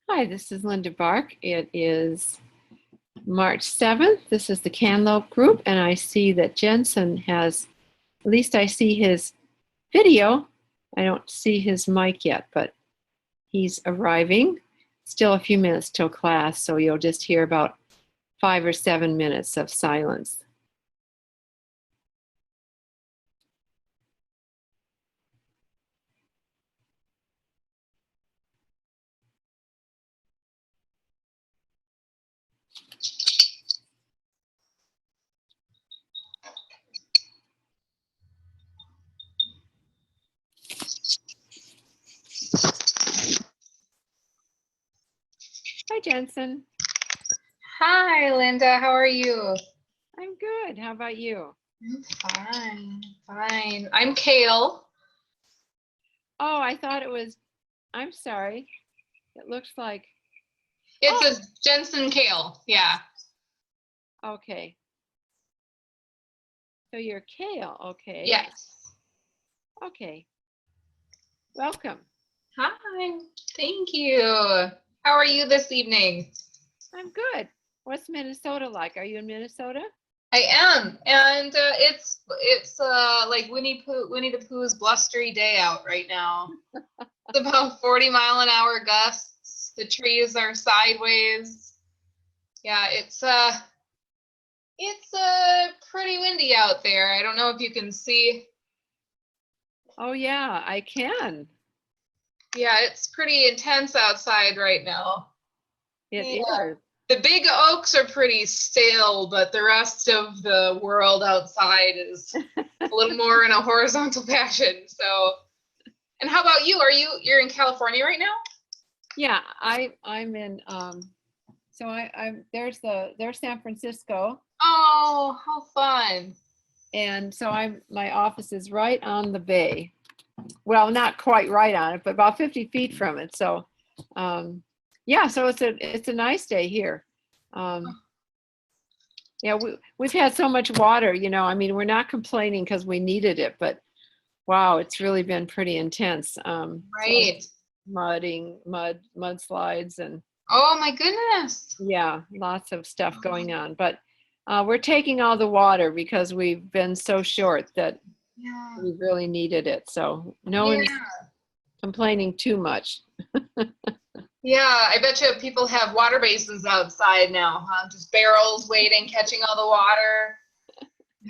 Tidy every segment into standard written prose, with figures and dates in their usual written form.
Hi, this is Linda Bark. It is March 7th. This is the Cantaloupe Group, and I see that Jensen has, at least I see his video. I don't see his mic yet, but he's arriving. Still a few minutes till class, so you'll just hear about 5 or 7 minutes of silence. Hi, Jensen. Hi, Linda. How are you? I'm good. How about you? I'm fine. I'm Kale. Oh, I thought it was, I'm sorry. It looks like, It says Jensen Kale. Yeah. okay. So you're Kale, okay. Yes. Okay. Welcome. Hi. Thank you. How are you this evening? I'm good. What's Minnesota like? Are you in Minnesota? I am, and it's like Winnie the Pooh's blustery day out right now. It's about 40-mile-an-hour gusts. The trees are sideways. Yeah, it's pretty windy out there. I don't know if you can see. Oh yeah, I can. Yeah, it's pretty intense outside right now. It Yeah. is. The big oaks are pretty stale, but the rest of the world outside is a little more in a horizontal fashion. So, and how about you? You're in California right now? Yeah, I'm in so there's San Francisco. Oh, how fun. And so my office is right on the bay. Well, not quite right on it, but about 50 feet from it. So, yeah, so it's a nice day here. Yeah, we've had so much water, you know, I mean, we're not complaining because we needed it, but wow, it's really been pretty intense. Right. Mudslides and Oh my goodness. yeah, lots of stuff going on. But we're taking all the water because we've been so short that Yeah. we really needed it. So no Yeah. one's complaining too much. Yeah, I bet you people have water basins outside now, huh? Just barrels waiting, catching all the water.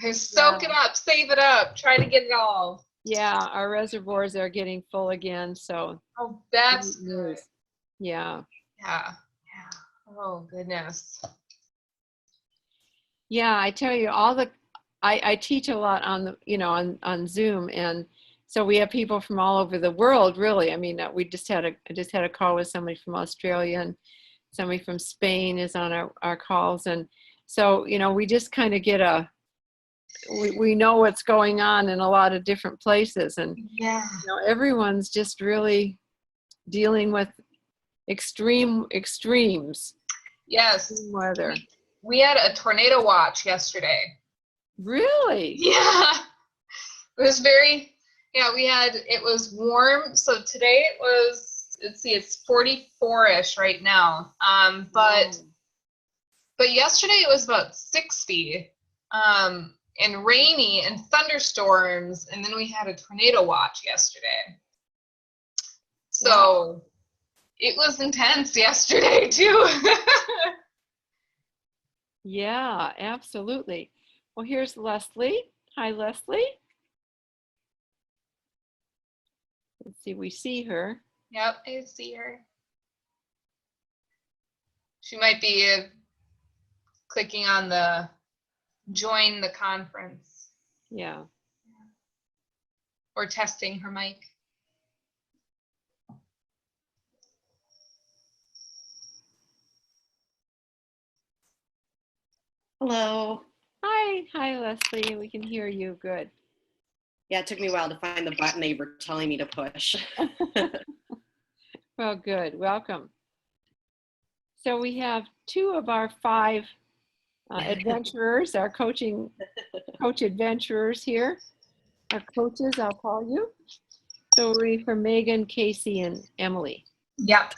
Just soak it up, save it up, try to get it all. Yeah, our reservoirs are getting full again. So Oh, that's great good. news. Yeah. Yeah. Yeah. Oh, goodness. Yeah, I tell you, I teach a lot on the, you know, on Zoom, and so we have people from all over the world, really. I mean, I just had a call with somebody from Australia, and somebody from Spain is on our calls, and so, you know, we just kind of we know what's going on in a lot of different places, and Yeah. you know, everyone's just really dealing with extremes, Yes. extreme weather. We had a tornado watch yesterday. Really? Yeah. It was it was warm. So today it was, let's see, it's 44-ish right now. But yesterday it was about 60, and rainy and thunderstorms. And then we had a tornado watch yesterday. So it was intense yesterday too. Yeah, absolutely. Well, here's Leslie. Hi, Leslie. Let's see, we see her. Yep, I see her. She might be clicking on the join the conference Yeah. or testing her mic. Hello. Hi, Leslie. We can hear you. Good. Yeah, it took me a while to find the button they were telling me to push. Well, good. Welcome. So we have two of our five adventurers, our coach adventurers here. Our coaches, I'll call you. So we're from Megan, Casey, and Emily. Yep.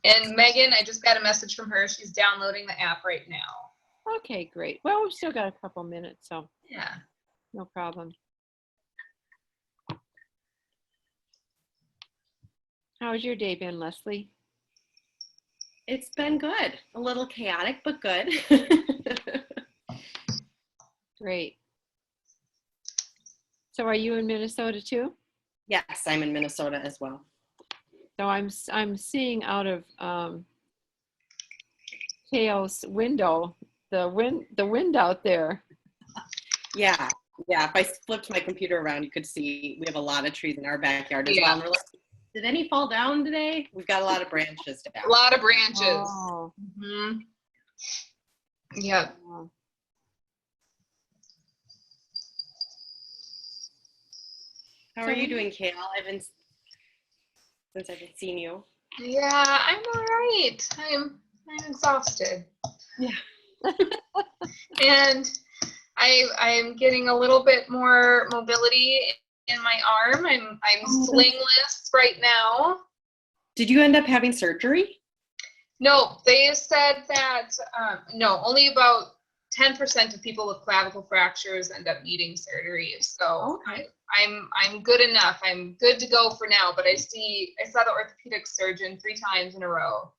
And Megan, I just got a message from her. She's downloading the app right now. Okay, great. Well, we've still got a couple minutes, so Yeah. no problem. How's your day been, Leslie? It's been good. A little chaotic, but good. Great. So are you in Minnesota too? Yes, I'm in Minnesota as well. So I'm seeing out of Teo's window the wind out there. Yeah. If I flipped my computer around, you could see we have a lot of trees in our backyard as well. And we're like, did any fall down today? We've got a lot of branches down. A lot of branches. Oh. Mm-hmm. Yep. Oh. How are you doing, Kale? Since I haven't seen you. Yeah, I'm all right. I'm exhausted. Yeah. And I'm getting a little bit more mobility in my arm. I'm slingless right now. Did you end up having surgery? No, they said that no, only about 10% of people with clavicle fractures end up needing surgery. So Okay. I'm good enough. I'm good to go for now. But I saw the orthopedic surgeon 3 times in a row,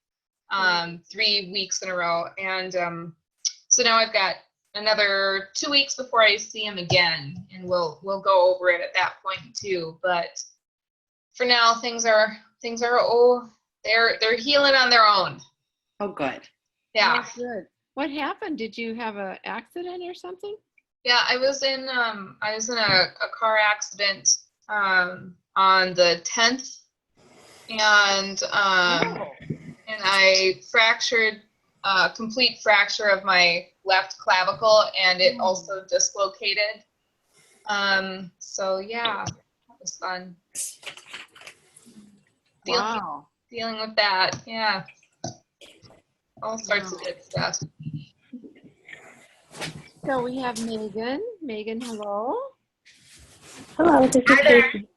3 weeks in a row, and so now I've got another 2 weeks before I see him again, and we'll go over it at that point too. But for now, things are they're healing on their own. Oh, good. Yeah. Oh, good. What happened? Did you have an accident or something? Yeah, I was in a car accident on the 10th, and I fractured complete fracture of my left clavicle, and it also dislocated. So yeah, that was fun. Wow. Dealing with that, yeah. All sorts of Wow. good stuff. So we have Megan. Megan, hello. Hello, this is Casey.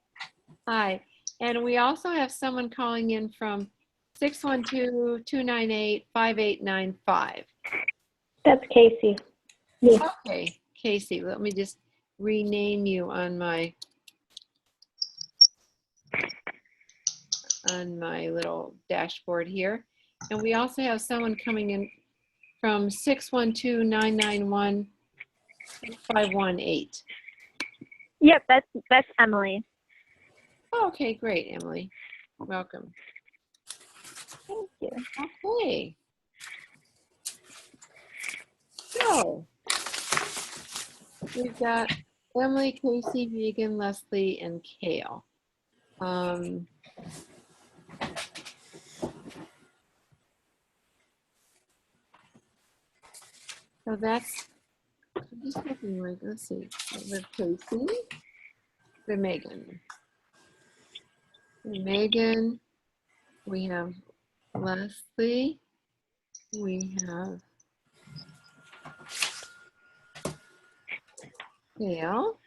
Hi. And we also have someone calling in from 612-298-5895. That's Casey. Me. Okay, Casey, let me just rename you on my little dashboard here. And we also have someone coming in from 612-991-6518. Yep, that's Emily. Okay, great, Emily. Welcome. Thank you. Okay. So we've got Emily, Casey, Megan, Leslie, and Kale. So that's, I'm just looking like, let's see, we have Casey, we have Megan. Megan, we have Leslie, we have Kale,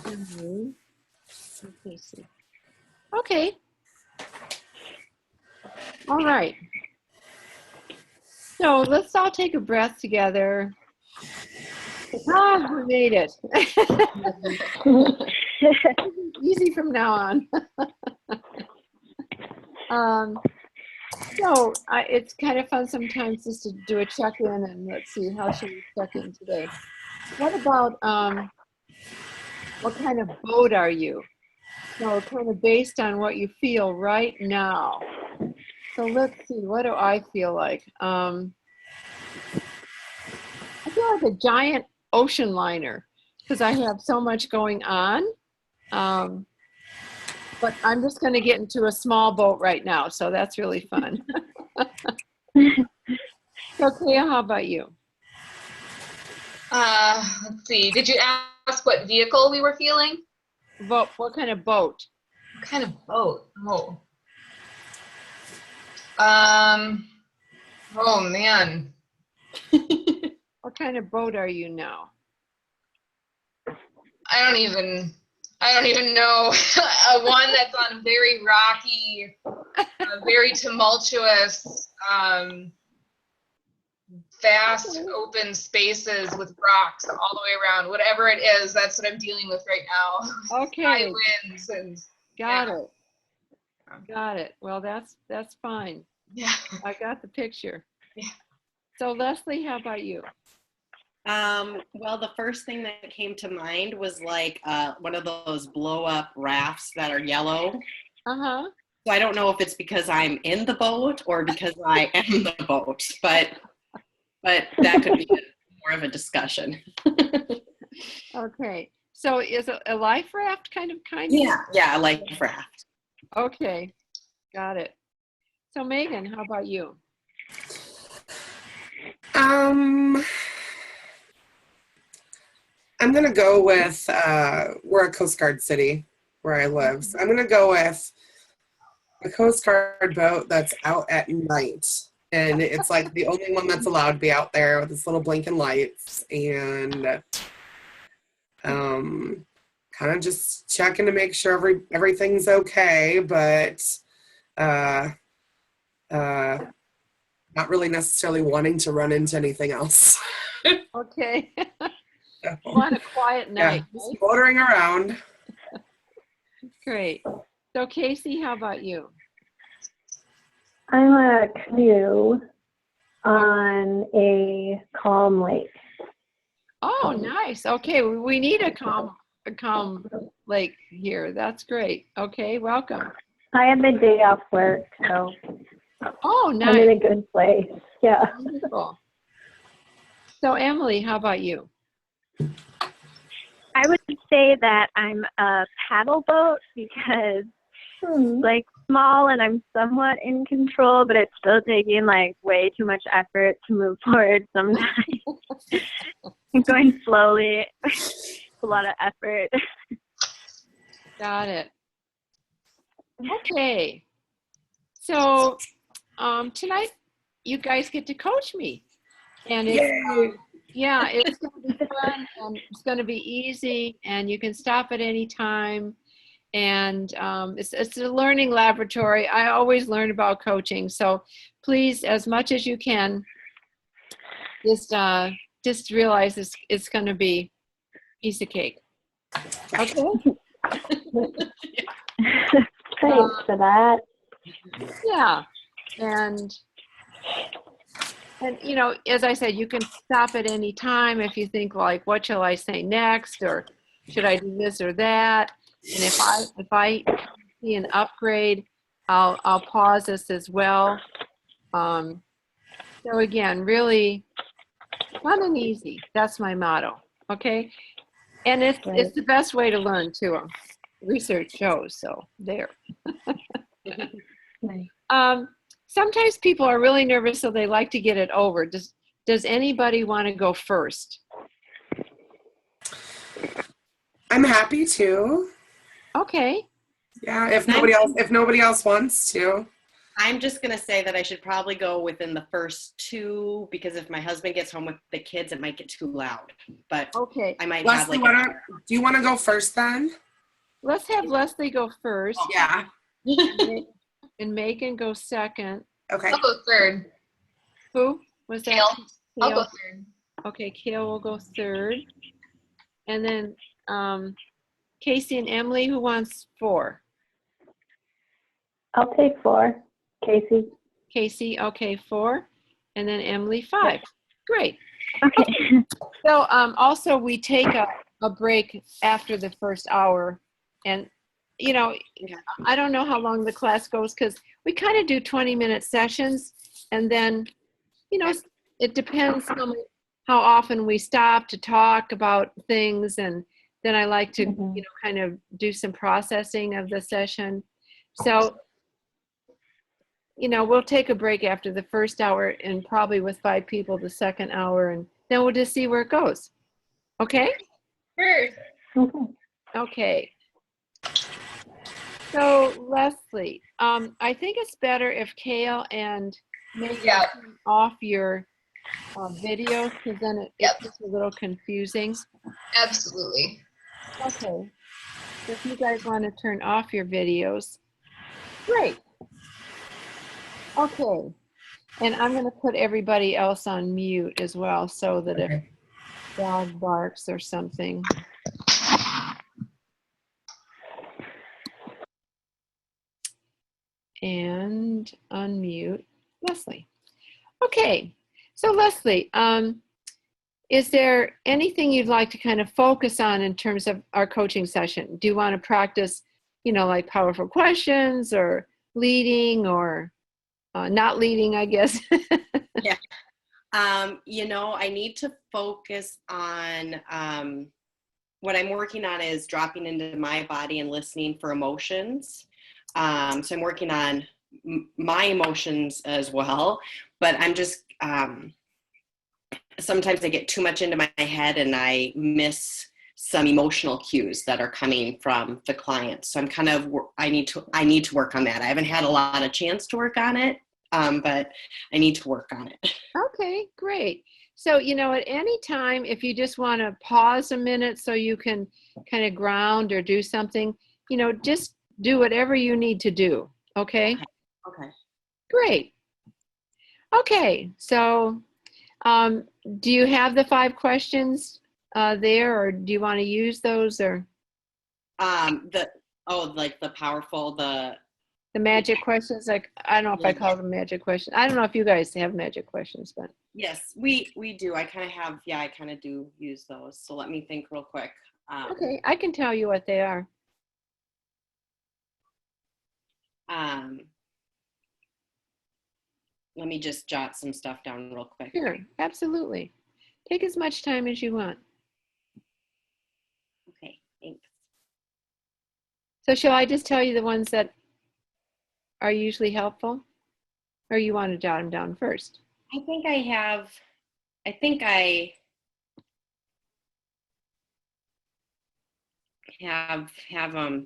Emily, and Casey. Okay. All right. So let's all take a breath together. Ah, we made it. Easy from now on. So it's kind of fun sometimes just to do a check-in, and let's see, how should we check in today? What about, what kind of boat are you? So kind of based on what you feel right now. So let's see, what do I feel like? I feel like a giant ocean liner because I have so much going on. But I'm just going to get into a small boat right now, so that's really fun. Okay, how about you? Let's see. Did you ask what vehicle we were feeling? Boat. What kind of boat? What kind of boat? Oh man. What kind of boat are you now? I don't even know. One that's on very rocky, very tumultuous, vast open spaces with rocks all the way around. Whatever it is, that's what I'm dealing with right now. Okay. High winds and Got it. Got it. Well, that's fine. yeah. I got the picture. Yeah. So Leslie, how about you? Well, the first thing that came to mind was like one of those blow up rafts that are yellow. Uh-huh. So I don't know if it's because I'm in the boat or because I am the boat, but that could be more of a discussion. Okay. So is it a life raft kind of? Yeah, a life raft. Okay. Got it. So Megan, how about you? I'm gonna go with we're a Coast Guard city where I live. So I'm gonna go with a Coast Guard boat that's out at night. And it's like the only one that's allowed to be out there with its little blinking lights and kind of just checking to make sure everything's okay, but not really necessarily wanting to run into anything else. Okay. So, On a quiet night. just Right? motoring around. Great. So Casey, how about you? I'm a canoe on a calm lake. Oh, nice. Okay, we need a calm lake here. That's great. Okay, welcome. I have a day off work, so Oh, I'm in nice. a good place. Yeah. Wonderful. So Emily, how about you? I would say that I'm a paddle boat because like small and I'm somewhat in control, but it's still taking like way too much effort to move forward sometimes. going slowly. A lot of effort. Got it. Okay. So tonight you guys get to coach me. And it's it's going to be fun and it's going to be easy and you can stop at any time. And it's a learning laboratory. I always learn about coaching. So please, as much as you can, just realize it's going to be a piece of cake. Okay? Thanks for that. Yeah. And you know, as I said, you can stop at any time if you think like, what shall I say next, or should I do this or that? And if I see an upgrade, I'll pause this as well. So again, really fun and easy. That's my motto. Okay, and it's the best way to learn too. Research shows. So there. Nice. Sometimes people are really nervous, so they like to get it over. Does anybody want to go first? I'm happy to. Okay. Yeah, if nobody else wants to. I'm just going to say that I should probably go within the first 2 because if my husband gets home with the kids, it might get too loud. But Okay. I might Leslie, have do you want to go first then? Let's have Leslie go first. Yeah. And Megan go second. Okay. I'll go third. Who was that? Kale. I'll go Kale. third. Okay, Kale will go third. And then Casey and Emily, who wants 4? I'll take 4. Casey. Casey, okay, 4. And then Emily, 5. Great. Okay. So also we take a break after the first hour. And, you know, I don't know how long the class goes because we kind of do 20-minute sessions. And then, you know, it depends how often we stop to talk about things. And then I like to, you know, kind of do some processing of the session. So, you know, we'll take a break after the first hour and probably with 5 people the second hour. And then we'll just see where it goes. Okay? Sure. Okay. Okay. So Leslie, I think it's better if Kale and Megan turn off your videos because then it gets a little confusing. Absolutely. Okay. So if you guys want to turn off your videos, great. Okay. And I'm going to put everybody else on mute as well so that if dog barks or something. And unmute Leslie. Okay, so Leslie, is there anything you'd like to kind of focus on in terms of our coaching session? Do you want to practice, you know, like powerful questions or leading or not leading, I guess? Yeah. You know, I need to focus on what I'm working on is dropping into my body and listening for emotions. So I'm working on my emotions as well, but I'm just, sometimes I get too much into my head and I miss some emotional cues that are coming from the client. So I'm kind of, I need to work on that. I haven't had a lot of chance to work on it, but I need to work on it. Okay, great. So, you know, at any time, if you just want to pause a minute so you can kind of ground or do something, you know, just do whatever you need to do. Okay? Okay. Great. Okay, so do you have the 5 questions there, or do you want to use those, or Like the powerful, the magic questions? Like, I don't know if I call them magic questions. I don't know if you guys have magic questions, but yes, we do. I kind of do use those. So let me think real quick. okay, I can tell you what they are. Let me just jot some stuff down real quick. Sure, absolutely. Take as much time as you want. Okay, thanks. So shall I just tell you the ones that are usually helpful? Or you want to jot them down first? I think I have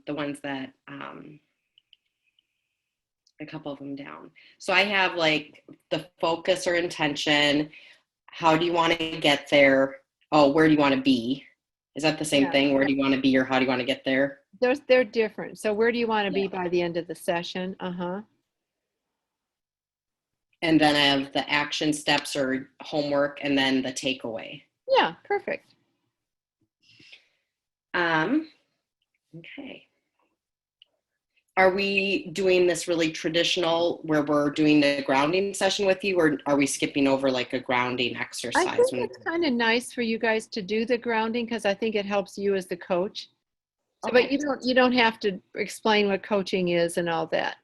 the ones that a couple of them down. So I have like the focus or intention. How do you want to get there? Oh, where do you want to be? Is that the same thing? Where do you want to be, or how do you want to get there? They're different. So where do you want to be Yeah. by the end of the session? And then I have the action steps or homework, and then the takeaway. Yeah, perfect. Okay. Are we doing this really traditional where we're doing the grounding session with you, or are we skipping over like a grounding exercise? I think it's kind of nice for you guys to do the grounding because I think it helps you as the coach. So, Okay. but you don't have to explain what coaching is and all that.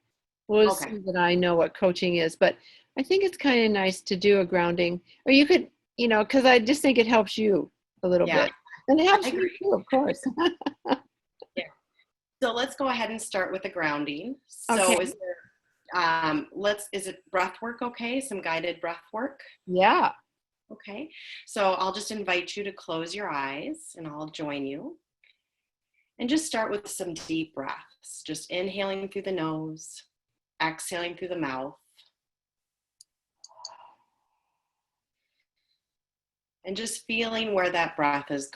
We'll Okay. see that I know what coaching is, but I think it's kind of nice to do a grounding, or you could, because I just think it helps you a little Yeah. bit, and it helps I me agree. too, of course. So let's go ahead and start with the grounding. So Okay. is there, is it breath work okay? Some guided breath work? Yeah. Okay. So I'll just invite you to close your eyes and I'll join you. And just start with some deep breaths. Just inhaling through the nose, exhaling through the mouth. And just feeling where that breath is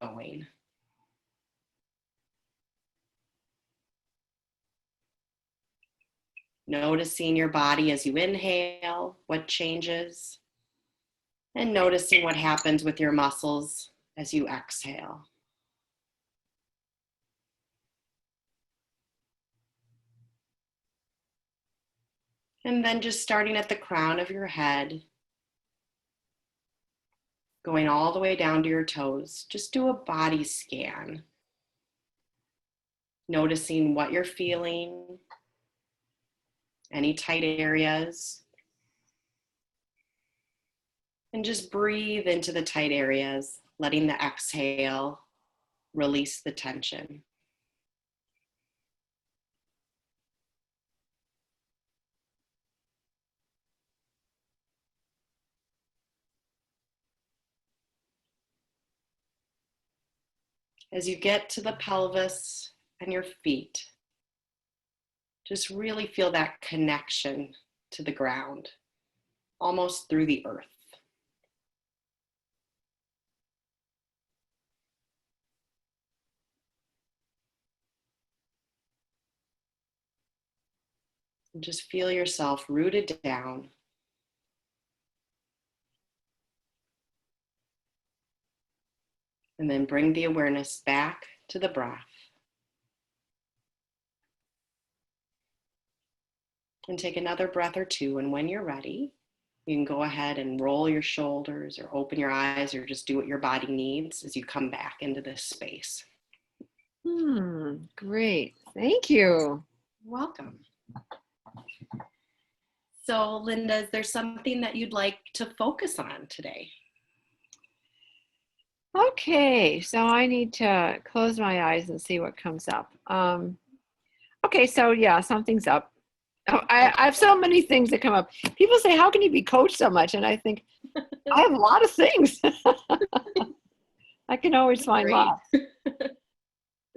going. Noticing your body as you inhale, what changes, and noticing what happens with your muscles as you exhale. And then just starting at the crown of your head, going all the way down to your toes, just do a body scan. Noticing what you're feeling, any tight areas. And just breathe into the tight areas, letting the exhale release the tension. As you get to the pelvis and your feet, just really feel that connection to the ground, almost through the earth. And just feel yourself rooted down. And then bring the awareness back to the breath. And take another breath or two. And when you're ready, you can go ahead and roll your shoulders or open your eyes or just do what your body needs as you come back into this space. Great. Thank you. Welcome. So, Linda, is there something that you'd like to focus on today? Okay, so I need to close my eyes and see what comes up. Okay, so yeah, something's up. Oh, I have so many things that come up. People say, how can you be coached so much? And I think, I have a lot of things. I can always find lots.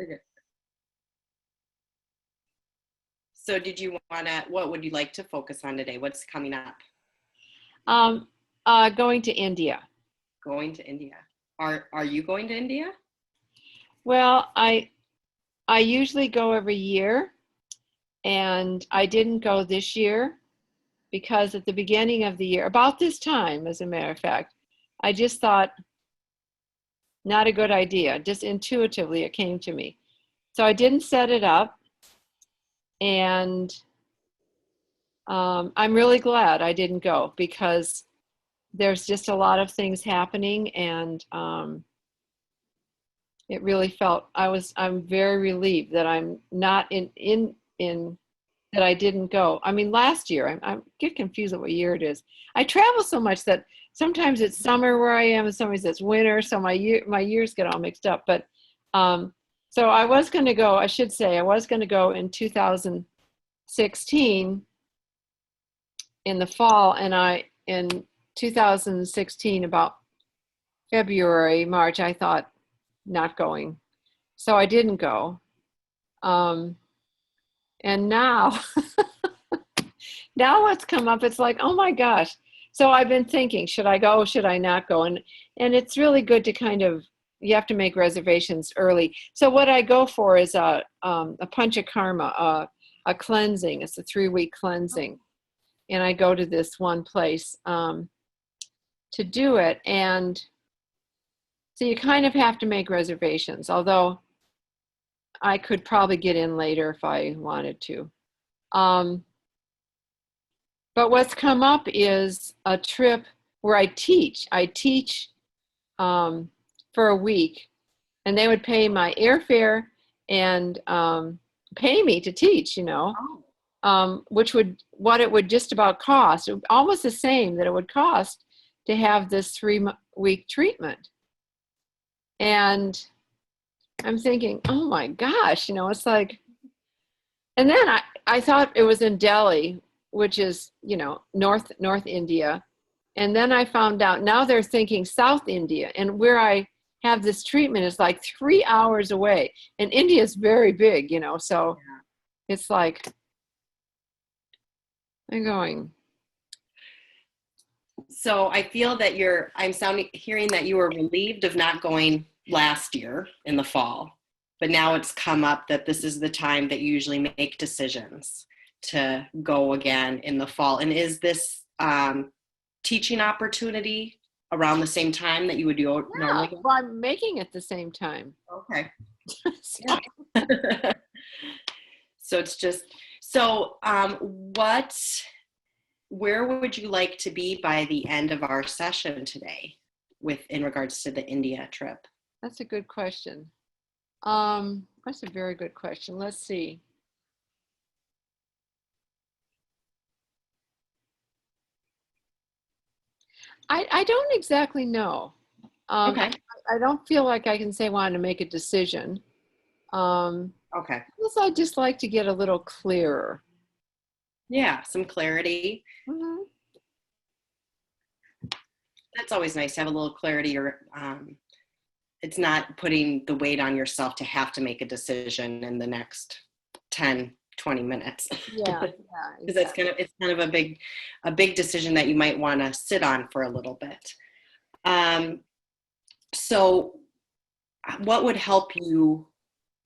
Okay. So what would you like to focus on today? What's coming up? Going to India. Going to India. Are you going to India? Well, I usually go every year, and I didn't go this year because at the beginning of the year, about this time, as a matter of fact, I just thought, not a good idea. Just intuitively, it came to me. So I didn't set it up, and I'm really glad I didn't go because there's just a lot of things happening, and it really felt I'm very relieved that I'm not in that I didn't go. I mean, last year I get confused with what year it is. I travel so much that sometimes it's summer where I am, and sometimes it's winter, so my years get all mixed up. But so I was going to go. I should say I was going to go in 2016 in the fall, and in 2016 about February, March, I thought not going. So I didn't go. And now, now what's come up, it's like, oh my gosh. So I've been thinking, should I go? Should I not go? And it's really good to kind of, you have to make reservations early. So what I go for is a panchakarma, a cleansing. It's a 3-week cleansing. And I go to this one place to do it. And so you kind of have to make reservations, although I could probably get in later if I wanted to. But what's come up is a trip where I teach. I teach for a week, and they would pay my airfare and pay me to teach, you know, which would, what it would just about cost, almost the same that it would cost to have this 3-week treatment. And I'm thinking, oh my gosh, you know, it's like, and then I thought it was in Delhi, which is, you know, North India. And then I found out now they're thinking South India, and where I have this treatment is like 3 hours away. And India is very big, you know, so it's like, I'm going. So I feel that hearing that you were relieved of not going last year in the fall, but now it's come up that this is the time that you usually make decisions to go again in the fall. And is this teaching opportunity around the same time that you would do normally? Well, I'm making it the same time. Okay. So, So it's just, so where would you like to be by the end of our session today in regards to the India trip? that's a good question. That's a very good question. Let's see. I don't exactly know. Okay. I don't feel like I can say I want to make a decision. Okay. Because I just like to get a little clearer. Yeah, some clarity. Mhm. That's always nice to have a little clarity, or it's not putting the weight on yourself to have to make a decision in the next 10, 20 minutes. Yeah, Because it's kind of a big decision that you might want to sit on for a little bit. So what would help you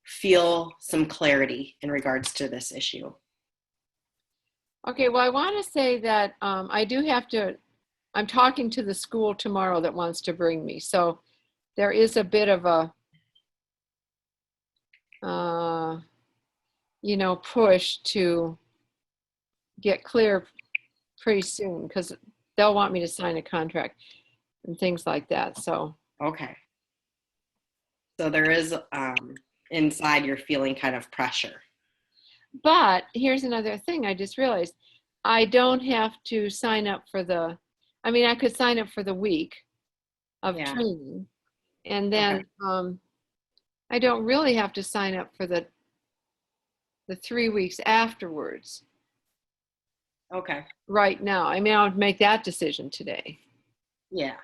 feel some clarity in regards to this issue? Okay, well, I want to say that I do have to, I'm talking to the school tomorrow that wants to bring me. So there is a bit of a, you know, push to get clear pretty soon, because they'll want me to sign a contract and things like that. So, Okay. So there is, inside you're feeling kind of pressure. but here's another thing I just realized. I don't have to sign up for I mean, I could sign up for the week of Yeah. training, and then I don't really have to sign up for the 3 weeks afterwards Okay. right now. I mean, I would make that decision today. Yeah.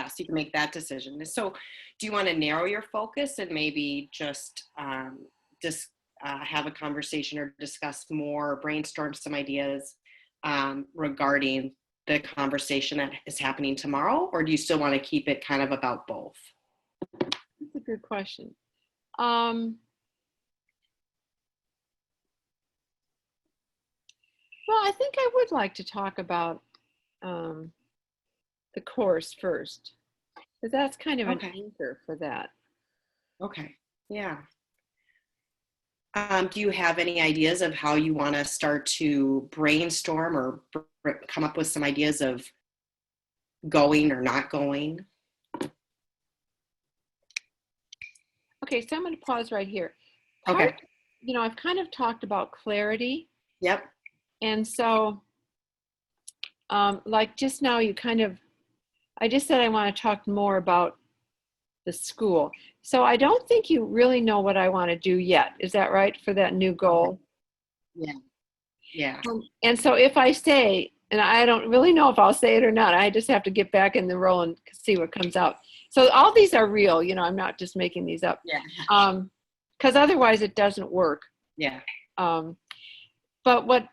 So you can make that decision. So do you want to narrow your focus and maybe just have a conversation or discuss more, brainstorm some ideas regarding the conversation that is happening tomorrow? Or do you still want to keep it kind of about both? That's a good question. Well, I think I would like to talk about the course first, because that's kind of an anchor for that. Okay. Yeah. Do you have any ideas of how you want to start to brainstorm or come up with some ideas of going or not going? Okay, so I'm going to pause right here. Okay. You know, I've kind of talked about clarity. Yep. And so, like just now, I just said I want to talk more about the school. So I don't think you really know what I want to do yet. Is that right, for that new goal? Yeah. And so if I say, and I don't really know if I'll say it or not, I just have to get back in the role and see what comes out. So all these are real, you know, I'm not just making these up. Yeah. because otherwise it doesn't work. Yeah. But what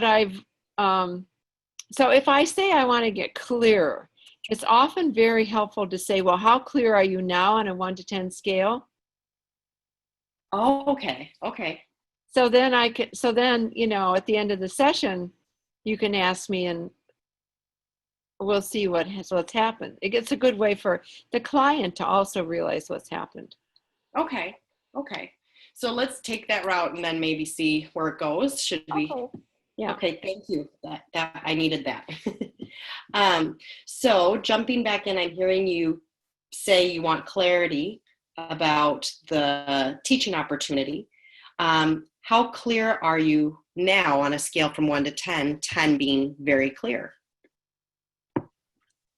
I've, so if I say I want to get clearer, it's often very helpful to say, well, how clear are you now on a 1 to 10 scale? Oh, okay. Okay. So then at the end of the session, you can ask me and we'll see what's happened. It's a good way for the client to also realize what's happened. Okay. Okay. So let's take that route and then maybe see where it goes. Should we? Okay. Yeah. Okay. Thank you. That I needed that. So jumping back in, I'm hearing you say you want clarity about the teaching opportunity. How clear are you now on a scale from 1 to 10, 10 being very clear?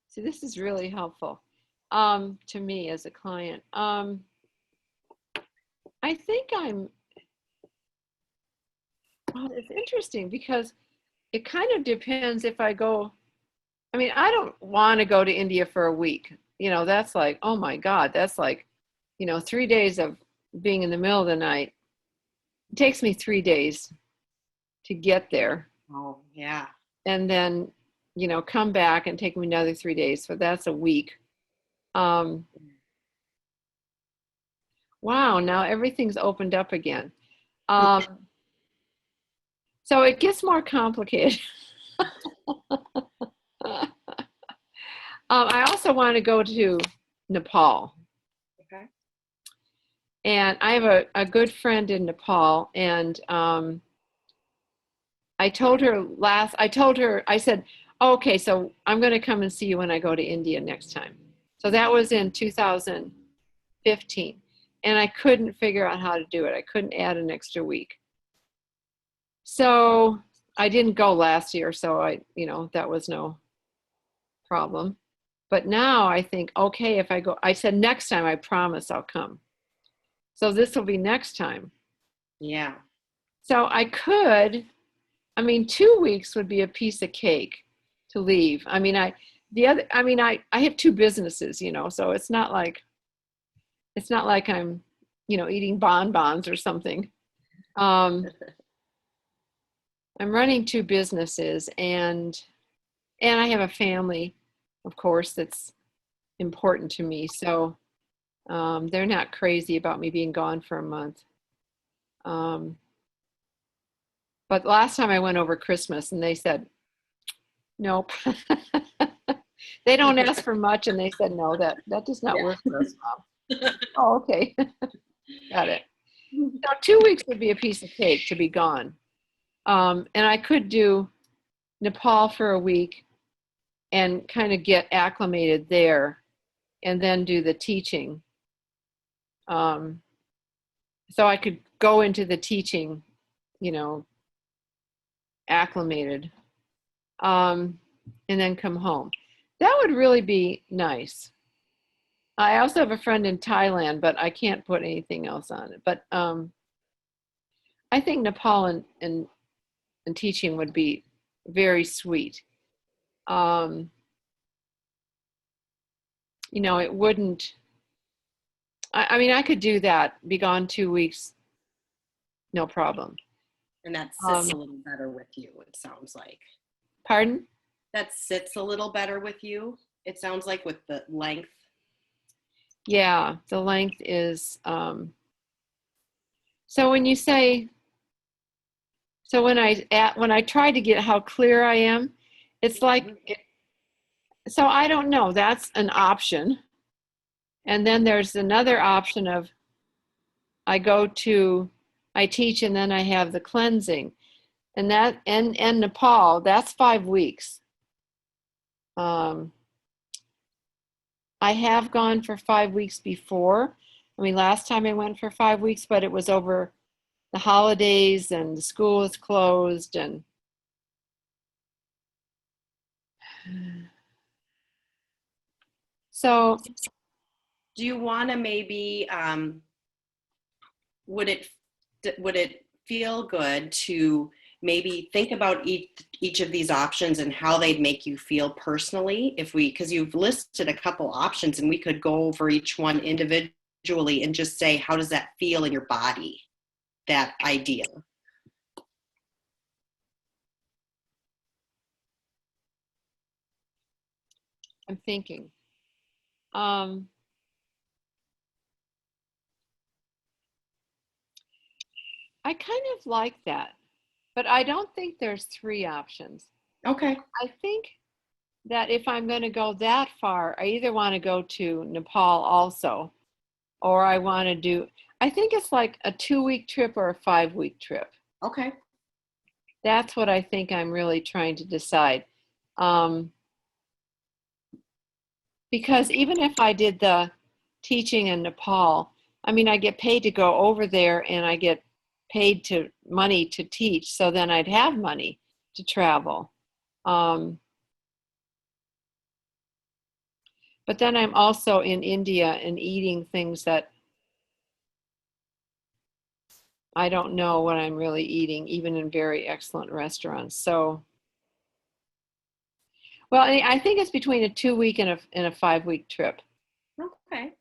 So this is really helpful to me as a client. I think it's interesting because it kind of depends if I go, I don't want to go to India for a week. That's like, oh my God, that's like, 3 days of being in the middle of the night. It takes me 3 days to get there. Oh, yeah. And then, come back and take me another 3 days. So that's a week. Wow, now everything's opened up again. So it gets more complicated. I also want to go to Nepal. Okay. And I have a good friend in Nepal, and I said, okay, so I'm going to come and see you when I go to India next time. So that was in 2015. And I couldn't figure out how to do it. I couldn't add an extra week. So I didn't go last year, so that was no problem. But now I think, okay, if I go, I said next time, I promise I'll come. So this will be next time. Yeah. So I could, 2 weeks would be a piece of cake to leave. I have 2 businesses, so it's not like I'm, eating bonbons or something. I'm running 2 businesses and I have a family, of course, that's important to me. So they're not crazy about me being gone for a month. But last time I went over Christmas and they said, nope. They don't ask for much and they said, no, that does not work for us, Mom. Oh, okay. Got it. So 2 weeks would be a piece of cake to be gone. And I could do Nepal for a week and kind of get acclimated there and then do the teaching. So I could go into the teaching, acclimated, and then come home. That would really be nice. I also have a friend in Thailand, but I can't put anything else on it. But I think Nepal and teaching would be very sweet. It wouldn't, I could do that, be gone 2 weeks, no problem. And that sits a little better with you, it sounds like. Pardon? That sits a little better with you, it sounds like, with the length. Yeah, the length is, so when you say, so when I try to get how clear I am, it's like, so I don't know, that's an option. And then there's another option of I teach and then I have the cleansing. And that, and Nepal, that's 5 weeks. I have gone for 5 weeks before. Last time I went for 5 weeks, but it was over the holidays and the school was closed and so. Do you want to maybe, would it feel good to maybe think about each of these options and how they'd make you feel personally, because you've listed a couple options and we could go over each one individually visually and just say, how does that feel in your body, that idea? I'm thinking. I kind of like that, but I don't think there's 3 options. Okay. I think that if I'm going to go that far, I either want to go to Nepal also, or I think it's like a 2-week trip or a 5-week trip. Okay. That's what I think I'm really trying to decide. Because even if I did the teaching in Nepal, I mean, I get paid to go over there and I get paid money to teach. So then I'd have money to travel. But then I'm also in India and eating things that I don't know what I'm really eating, even in very excellent restaurants. So, well, I think it's between a 2-week and a 5-week trip. Okay.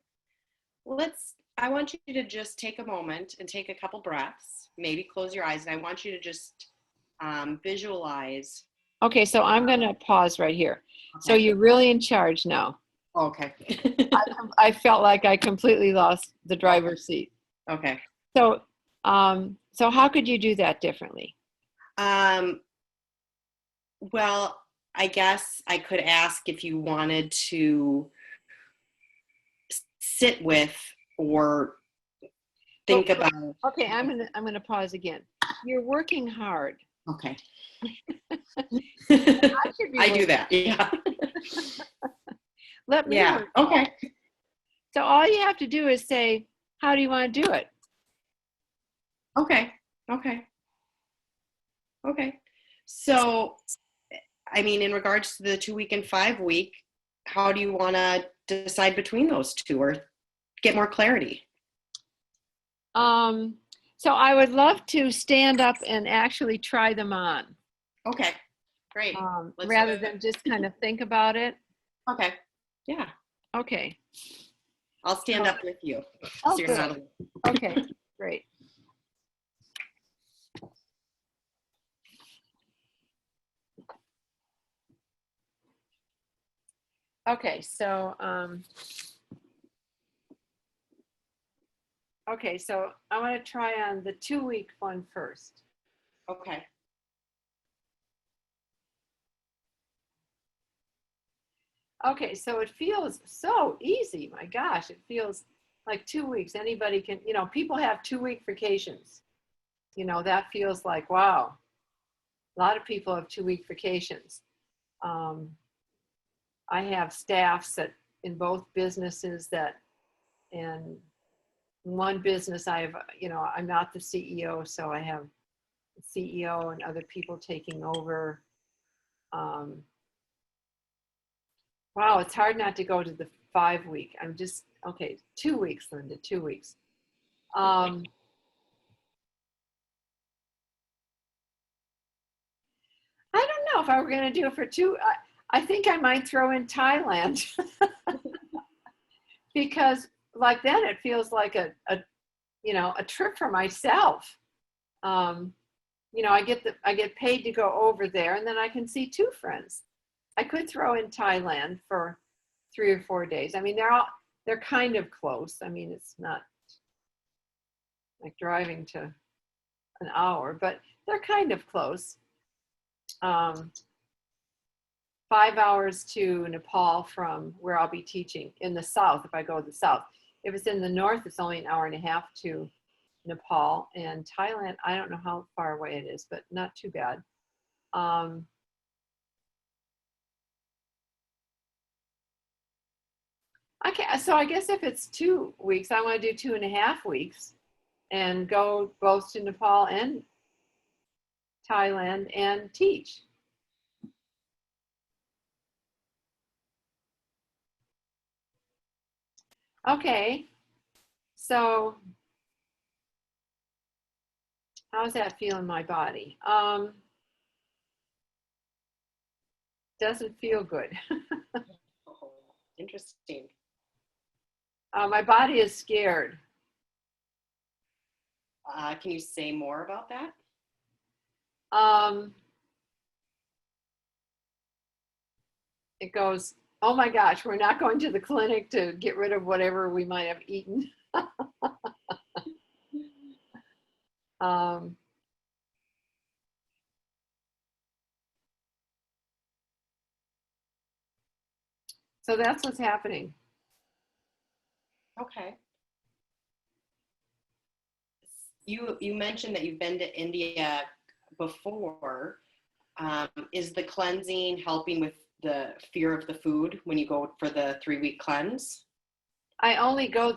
I want you to just take a moment and take a couple breaths, maybe close your eyes, and I want you to just visualize. Okay, so I'm going to pause right here. Okay. So you're really in charge now. Okay. I felt like I completely lost the driver's seat. Okay. So, so how could you do that differently? Well, I guess I could ask if you wanted to sit with or think about. Okay, I'm gonna pause again. You're working hard. Okay. I should be I do working. that. Yeah. Let me Yeah. work. Okay. So all you have to do is say, how do you want to do it? Okay. Okay. Okay. So, I mean, in regards to the 2-week and 5-week, how do you want to decide between those two or get more clarity? So I would love to stand up and actually try them on, Okay. Great. rather than just kind of think about it. Okay. Yeah. Okay. I'll stand up with you. Oh, So you're good. not alone. Okay, great. Okay, so I want to try on the 2-week one first. Okay. Okay, so it feels so easy. My gosh, it feels like 2 weeks. Anybody can, people have 2-week vacations. That feels like, wow. A lot of people have 2-week vacations. I have staffs in both businesses and one business I'm not the CEO, so I have the CEO and other people taking over. Wow, it's hard not to go to the 5-week. Okay, 2 weeks, Linda, 2 weeks. I don't know if I were going to do it for 2. I think I might throw in Thailand because like then it feels like a trip for myself. I get paid to go over there and then I can see 2 friends. I could throw in Thailand for 3 or 4 days. I mean, they're kind of close. I mean, it's not like driving to an hour, but they're kind of close. 5 hours to Nepal from where I'll be teaching in the south, if I go to the south. If it's in the north, it's only an hour and a half to Nepal. And Thailand, I don't know how far away it is, but not too bad. Okay, so I guess if it's 2 weeks, I want to do 2.5 weeks and go both to Nepal and Thailand and teach. Okay, so how's that feel in my body? Doesn't feel good. Oh, interesting. My body is scared. Can you say more about that? It goes, oh my gosh, we're not going to the clinic to get rid of whatever we might have eaten. um, so that's what's happening. Okay. You mentioned that you've been to India before. Is the cleansing helping with the fear of the food when you go for the 3-week cleanse? I only go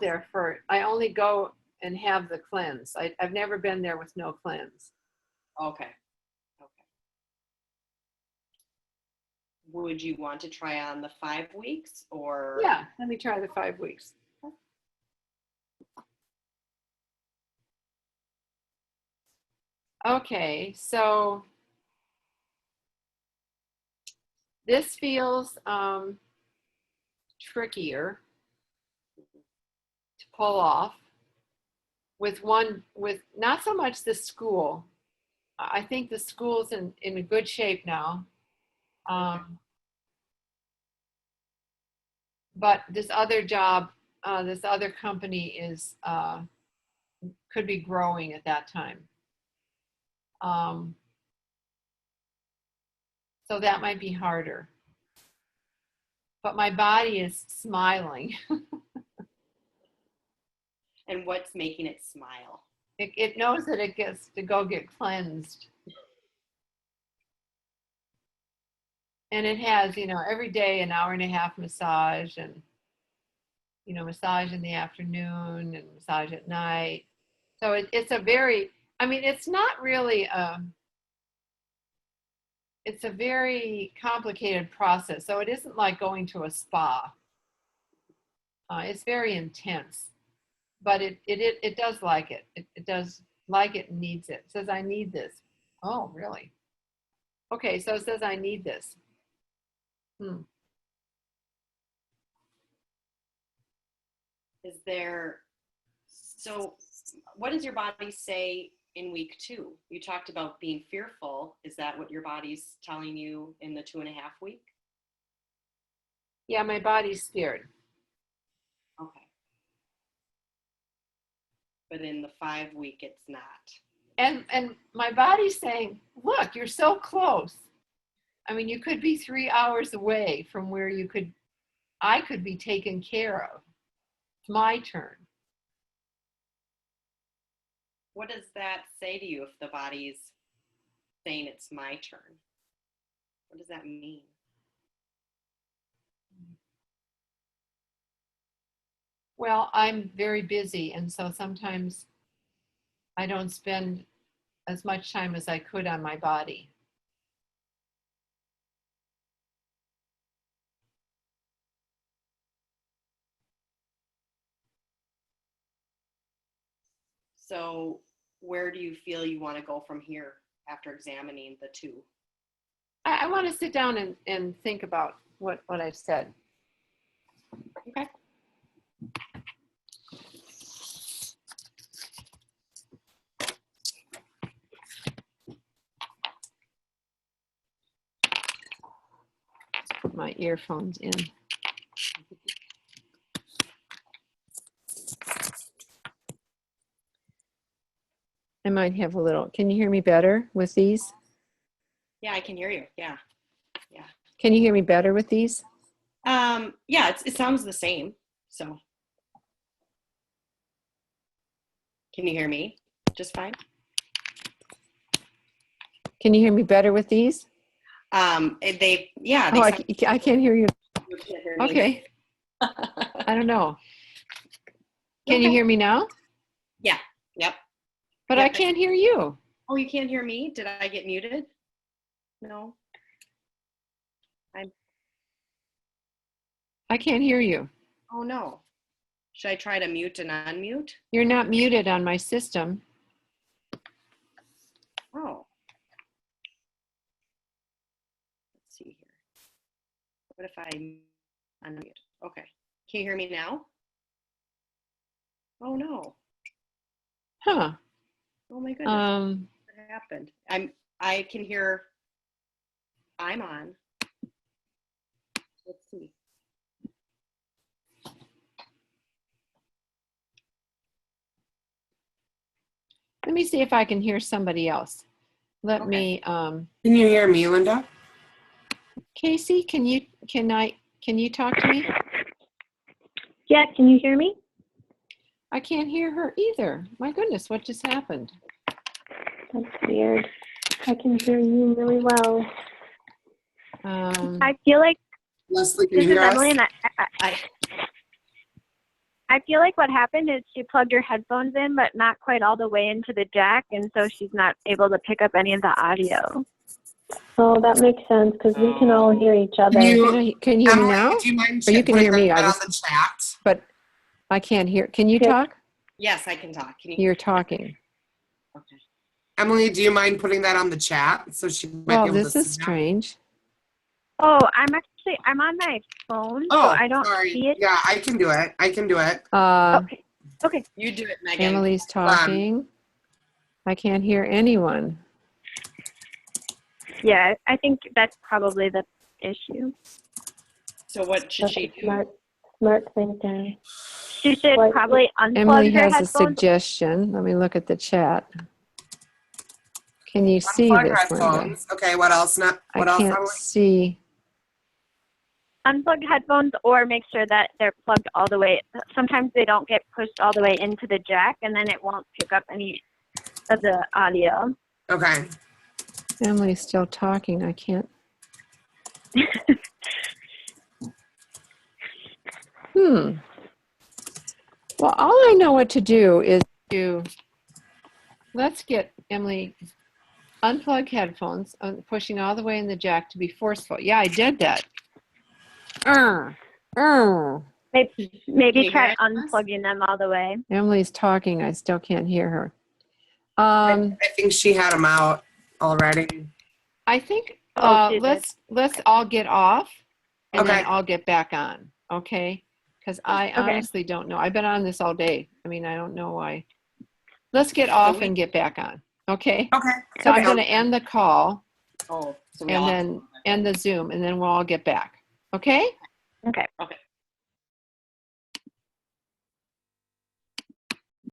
and have the cleanse. I've never been there with no cleanse. Okay. Okay. Would you want to try on the 5 weeks or? Yeah, let me try the 5 weeks. Okay, so this feels trickier to pull off with not so much the school. I think the school's in a good shape now. But this other job, this other company is could be growing at that time. So that might be harder. But my body is smiling. And what's making it smile? It knows that it gets to go get cleansed. And it has, every day an hour and a half massage and, massage in the afternoon and massage at night. So it's a very, it's not really, it's a very complicated process. So it isn't like going to a spa. It's very intense, but it does like it. It does like it and needs it. It says, I need this. Oh, really? Okay, so it says I need this. So what does your body say in week 2? You talked about being fearful. Is that what your body's telling you in the 2.5 week? Yeah, my body's scared. Okay. But in the 5 week, it's not. And my body's saying, look, you're so close. You could be 3 hours away from where I could be taken care of. It's my turn. What does that say to you if the body's saying it's my turn? What does that mean? Well, I'm very busy, and so sometimes I don't spend as much time as I could on my body. So where do you feel you want to go from here after examining the 2? I want to sit down and think about what I've said. Okay. Put my earphones in. I might have a little. Can you hear me better with these? Yeah, I can hear you. Yeah. Yeah. Can you hear me better with these? Yeah, it sounds the same. So can you hear me just fine? Can you hear me better with these? They Oh, I can't hear you. You can't hear me. Okay. I don't know. Can you hear me now? Yeah. Yep. But Yep. I can't hear you. Oh, you can't hear me? Did I get muted? No. I can't hear you. Oh no. Should I try to mute and unmute? You're not muted on my system. Oh. Let's see here. What if I unmute? Okay. Can you hear me now? Oh no. Huh. Oh my goodness. What happened? I can hear I'm on. Let's see. Let me see if I can hear somebody else. Let Okay. me, Can you hear me, Linda? Casey, can you talk to me? Yeah, can you hear me? I can't hear her either. My goodness, what just happened? That's weird. I can hear you really well. I feel like Leslie, can this you is hear us? Emily, and I feel like what happened is she plugged her headphones in, but not quite all the way into the jack, and so she's not able to pick up any of the audio. Oh, that makes sense because we can all hear each other. Can you hear me Emily, now? do you mind Or you can putting hear me, that I on just- the chat? But I can't hear. Can you Okay. talk? Yes, I can talk. Can you? You're talking. Okay. Emily, do you mind putting that on the chat so she might Well, be able to this see is that? strange. Oh, I'm on my phone, so Oh, I don't sorry. see it. Yeah, I can do it. I can do it. Okay. You do it, Megan. Emily's talking. I can't hear anyone. Yeah, I think that's probably the issue. So what should That's she a do? smart thinking. She should Like- probably unplug Emily her has a headphones. suggestion. Let me look at the chat. Can you see Unplug this, Linda? headphones. Okay, what else? What I else, can't Emily? see. Unplug headphones or make sure that they're plugged all the way. Sometimes they don't get pushed all the way into the jack, and then it won't pick up any of the audio. Okay. Emily's still talking. I can't. Well, all I know what to do is let's get Emily unplug headphones, pushing all the way in the jack to be forceful. Yeah, I did that. Maybe you try hear it? unplugging them all the way. Emily's talking. I still can't hear her. I think she had them out already. I think Oh, she did. let's all get off, and then Okay. I'll get back on. Okay? Because I Okay. honestly don't know. I've been on this all day. I mean, I don't know why. Let's get off and get back on. Okay? Okay. So I'm Okay. going to end the call Oh, so we and all then end the Zoom, and then we'll all get back. Okay? Okay. Okay.